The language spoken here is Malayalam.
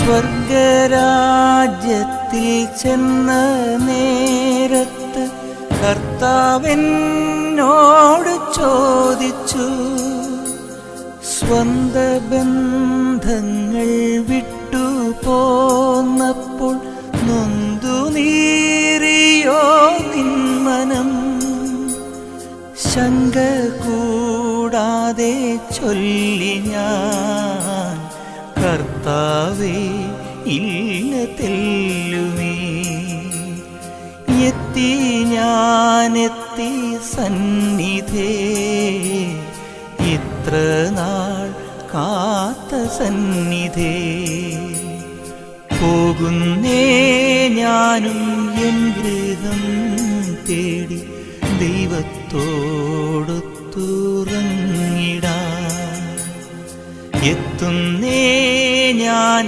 സ്വർഗരാജ്യത്തിൽ ചെന്ന നേരത്ത് കർത്താവെന്നോട് ചോദിച്ചു, സ്വന്ത ബന്ധങ്ങൾ വിട്ടു പോന്നപ്പോൾ നൊന്തു നീറിയോ നിന്മനം? ശങ്ക കൂടാതെ ചൊല്ലി ഞാൻ, കർത്താവേ ഇല്ല തെല്ലുമേ. എത്തി ഞാനെത്തി സന്നിധേ, ഇത്ര നാൾ കാത്ത സന്നിധേ. പോകുന്നേ ഞാനും എൻ ഗൃഹം തേടി ദൈവത്തോടൊത്തുറങ്ങിടാൻ. എത്തുന്നേ ഞാൻ